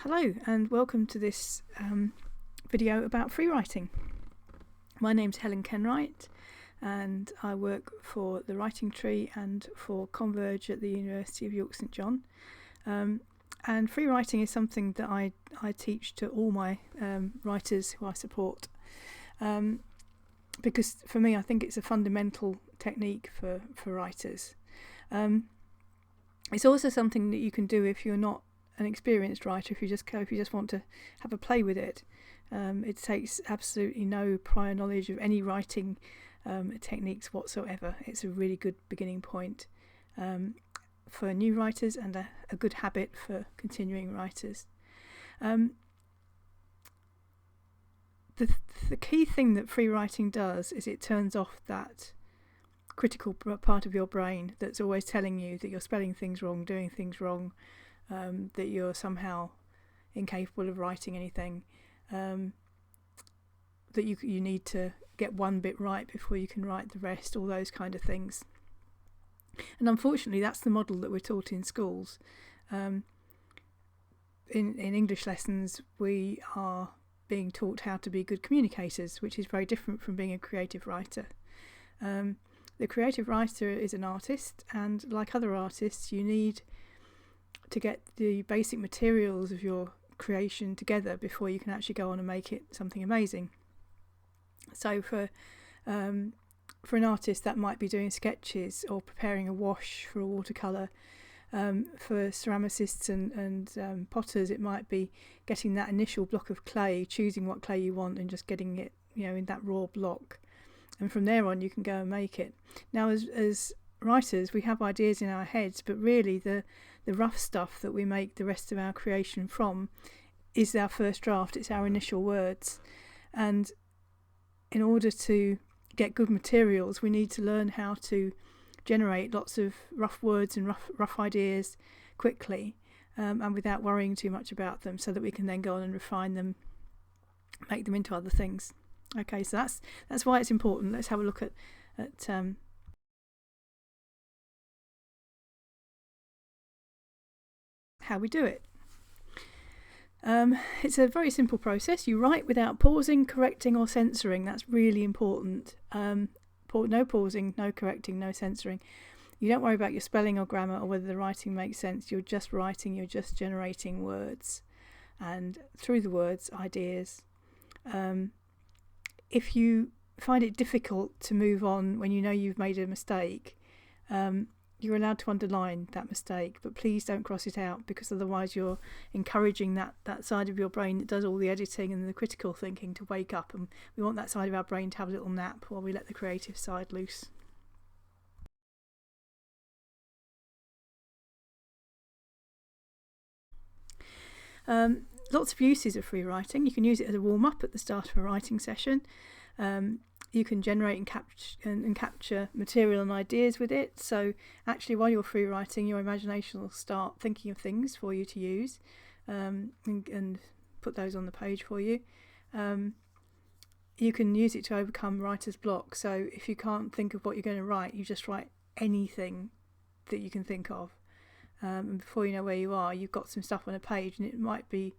Hello and welcome to this video about free writing. My name's Helen Kenwright and I work for the Writing Tree and for Converge at the University of York St John. And free writing is something that I teach to all my writers who I support, because for me I think it's a fundamental technique for writers. It's also something that you can do if you're not an experienced writer, if you just want to have a play with it. It takes absolutely no prior knowledge of any writing techniques whatsoever. It's a really good beginning point for new writers and a good habit for continuing writers. The key thing that free writing does is it turns off that critical part of your brain that's always telling you that you're spelling things wrong, doing things wrong, that you're somehow incapable of writing anything, that you need to get one bit right before you can write the rest, all those kind of things. And unfortunately that's the model that we're taught in schools. In English lessons we are being taught how to be good communicators, which is very different from being a creative writer. The creative writer is an artist, and like other artists you need to get the basic materials of your creation together before you can actually go on and make it something amazing. So for an artist that might be doing sketches or preparing a wash for a watercolour. For ceramicists and potters it might be getting that initial block of clay, choosing what clay you want and just getting it in that raw block, and from there on you can go and make it. Now as writers we have ideas in our heads, but really the rough stuff that we make the rest of our creation from is our first draft, it's our initial words. And in order to get good materials we need to learn how to generate lots of rough words and rough ideas quickly, and without worrying too much about them, so that we can then go on and refine them, make them into other things. Okay, so that's why it's important. Let's have a look at how we do it. It's a very simple process. You write without pausing, correcting or censoring. That's really important. No pausing, no correcting, no censoring. You don't worry about your spelling or grammar or whether the writing makes sense. You're just writing, you're just generating words, and through the words, ideas. If you find it difficult to move on when you know you've made a mistake, you're allowed to underline that mistake, but please don't cross it out, because otherwise you're encouraging that side of your brain that does all the editing and the critical thinking to wake up, and we want that side of our brain to have a little nap while we let the creative side loose. Lots of uses of free writing. You can use it as a warm-up at the start of a writing session. You can generate and capture material and ideas with it. So actually while you're free writing, your imagination will start thinking of things for you to use, and put those on the page for you. You can use it to overcome writer's block. So if you can't think of what you're going to write, you just write anything that you can think of. And before you know where you are, you've got some stuff on a page, and it might be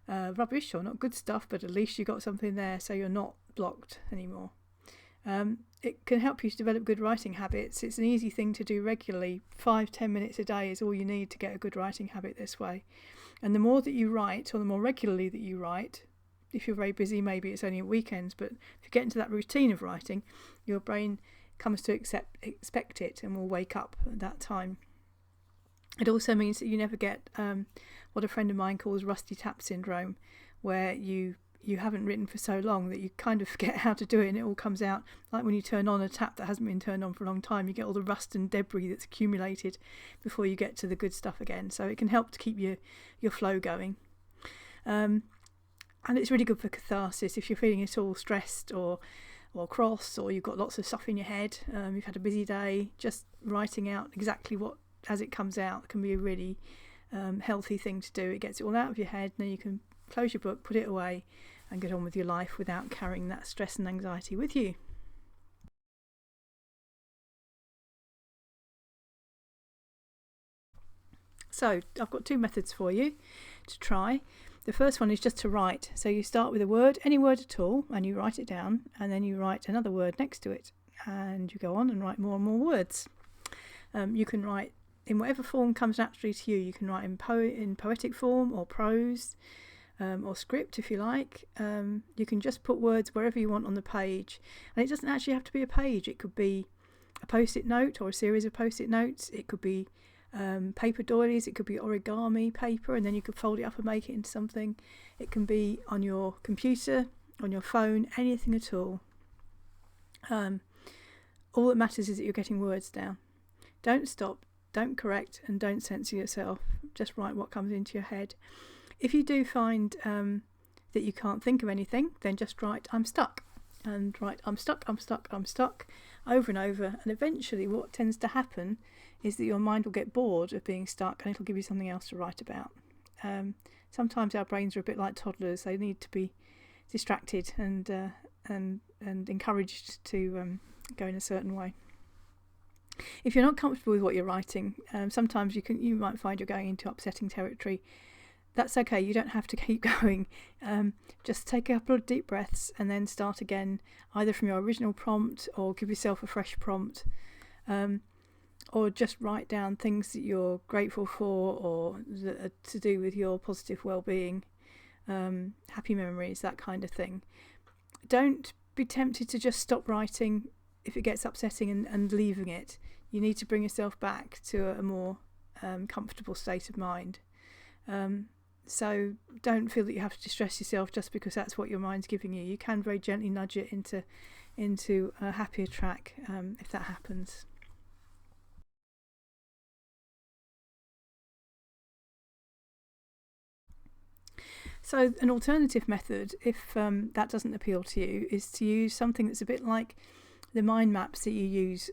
rubbish or not good stuff, but at least you've got something there, so you're not blocked anymore. It can help you to develop good writing habits. It's an easy thing to do regularly. 5-10 minutes a day is all you need to get a good writing habit this way. And the more that you write, or the more regularly that you write, if you're very busy maybe it's only at weekends, but if you get into that routine of writing, your brain comes to expect it and will wake up at that time. It also means that you never get what a friend of mine calls rusty tap syndrome, where you haven't written for so long that you kind of forget how to do it, and it all comes out like when you turn on a tap that hasn't been turned on for a long time. You get all the rust and debris that's accumulated before you get to the good stuff again. So it can help to keep your flow going. And it's really good for catharsis if you're feeling at all stressed or cross, or you've got lots of stuff in your head, you've had a busy day. Just writing out exactly what as it comes out can be a really healthy thing to do. It gets it all out of your head, and then you can close your book, put it away and get on with your life without carrying that stress and anxiety with you. So I've got 2 methods for you to try. The first one is just to write. So you start with a word, any word at all, and you write it down, and then you write another word next to it, and you go on and write more and more words. You can write in whatever form comes naturally to you. You can write in poetic form or prose, or script if you like. You can just put words wherever you want on the page, and it doesn't actually have to be a page. It could be a post-it note or a series of post-it notes. It could be paper doilies, it could be origami paper, and then you could fold it up and make it into something. It can be on your computer, on your phone, anything at all. All that matters is that you're getting words down. Don't stop, don't correct, and don't censor yourself. Just write what comes into your head. If you do find that you can't think of anything, then just write "I'm stuck," and write "I'm stuck, I'm stuck, I'm stuck" over and over, and eventually what tends to happen is that your mind will get bored of being stuck, and it'll give you something else to write about. Sometimes our brains are a bit like toddlers. They need to be distracted and encouraged to go in a certain way. If you're not comfortable with what you're writing, sometimes you might find you're going into upsetting territory. That's okay, you don't have to keep going. Just take a couple of deep breaths and then start again, either from your original prompt or give yourself a fresh prompt. Or just write down things that you're grateful for or that are to do with your positive well-being, happy memories, that kind of thing. Don't be tempted to just stop writing if it gets upsetting and leaving it. You need to bring yourself back to a more comfortable state of mind. So don't feel that you have to distress yourself just because that's what your mind's giving you. You can very gently nudge it into a happier track if that happens. So an alternative method, if that doesn't appeal to you, is to use something that's a bit like the mind maps that you use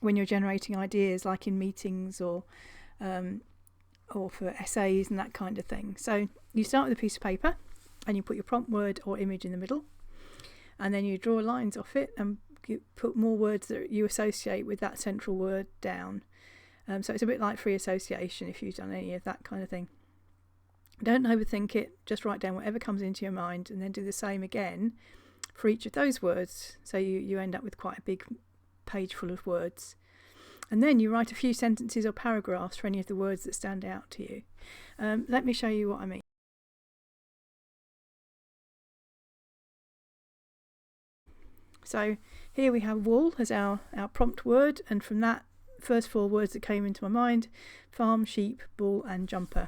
when you're generating ideas, like in meetings or for essays and that kind of thing. So you start with a piece of paper and you put your prompt word or image in the middle, and then you draw lines off it and you put more words that you associate with that central word down. So it's a bit like free association if you've done any of that kind of thing. Don't overthink it, just write down whatever comes into your mind and then do the same again for each of those words. So you end up with quite a big page full of words. And then you write a few sentences or paragraphs for any of the words that stand out to you. Let me show you what I mean. So here we have wool as our prompt word, and from that first 4 words that came into my mind: farm, sheep, bull and jumper.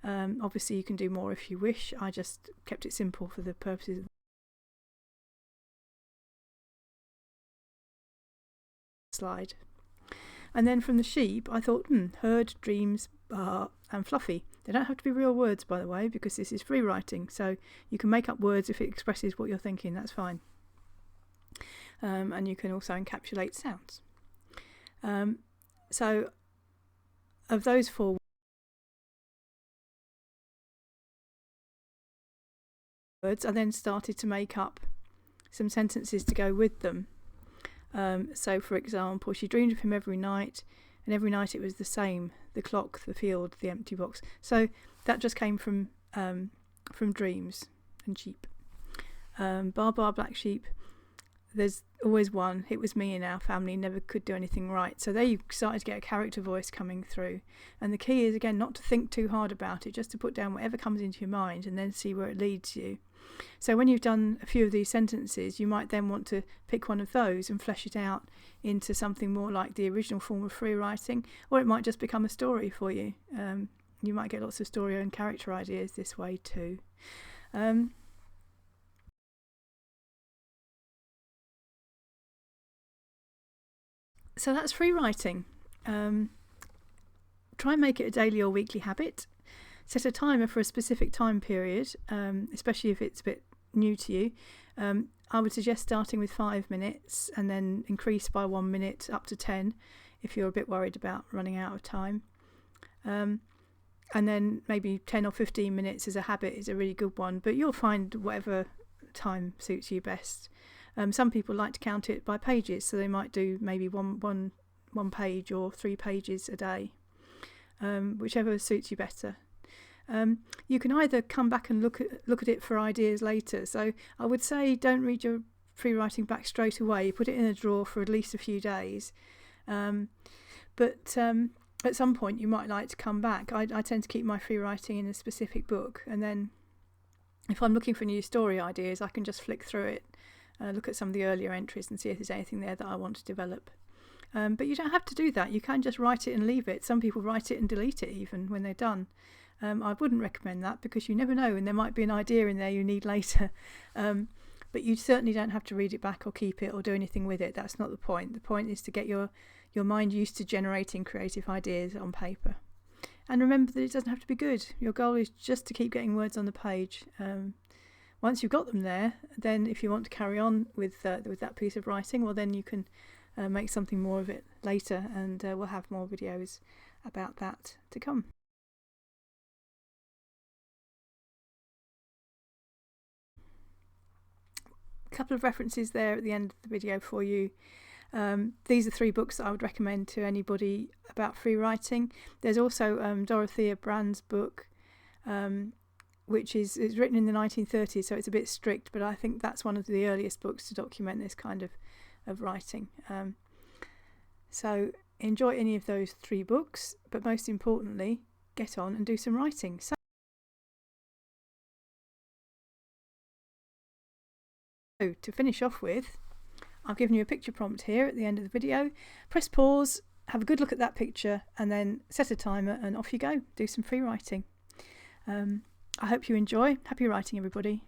Obviously you can do more if you wish. I just kept it simple for the purposes of the slide. And then from the sheep I thought herd, dreams, bar and fluffy. They don't have to be real words, by the way, because this is free writing, so you can make up words if it expresses what you're thinking, that's fine. And you can also encapsulate sounds. So of those 4 words, I then started to make up some sentences to go with them. So for example, she dreamed of him every night, and every night it was the same: the clock, the field, the empty box. So that just came from dreams and sheep. Bar, black sheep, there's always one. It was me in our family, never could do anything right. So there you started to get a character voice coming through. And the key is, again, not to think too hard about it, just to put down whatever comes into your mind and then see where it leads you. So when you've done a few of these sentences, you might then want to pick one of those and flesh it out into something more like the original form of free writing, or it might just become a story for you. You might get lots of story and character ideas this way too. So that's free writing. Try and make it a daily or weekly habit. Set a timer for a specific time period, especially if it's a bit new to you. I would suggest starting with 5 minutes and then increase by 1 minute up to 10 if you're a bit worried about running out of time. And then maybe 10 or 15 minutes as a habit is a really good one, but you'll find whatever time suits you best. Some people like to count it by pages, so they might do maybe one page or 3 pages a day. whichever suits you better. You can either come back and look at it for ideas later. So I would say don't read your free writing back straight away. Put it in a drawer for at least a few days. But at some point you might like to come back. I tend to keep my free writing in a specific book, and then if I'm looking for new story ideas, I can just flick through it, look at some of the earlier entries and see if there's anything there that I want to develop. But you don't have to do that. You can just write it and leave it. Some people write it and delete it even when they're done. I wouldn't recommend that, because you never know, and there might be an idea in there you need later. But you certainly don't have to read it back or keep it or do anything with it. That's not the point. The point is to get your mind used to generating creative ideas on paper. And remember that it doesn't have to be good. Your goal is just to keep getting words on the page. Once you've got them there, then if you want to carry on with that piece of writing, well, then you can make something more of it later, and we'll have more videos about that to come. A couple of references there at the end of the video for you. These are 3 books that I would recommend to anybody about free writing. There's also Dorothea Brand's book, which is written in the 1930s, so it's a bit strict, but I think that's one of the earliest books to document this kind of writing. So enjoy any of those 3 books, but most importantly, get on and do some writing. So to finish off with, I've given you a picture prompt here at the end of the video. Press pause, have a good look at that picture, and then set a timer and off you go. Do some free writing. I hope you enjoy. Happy writing, everybody.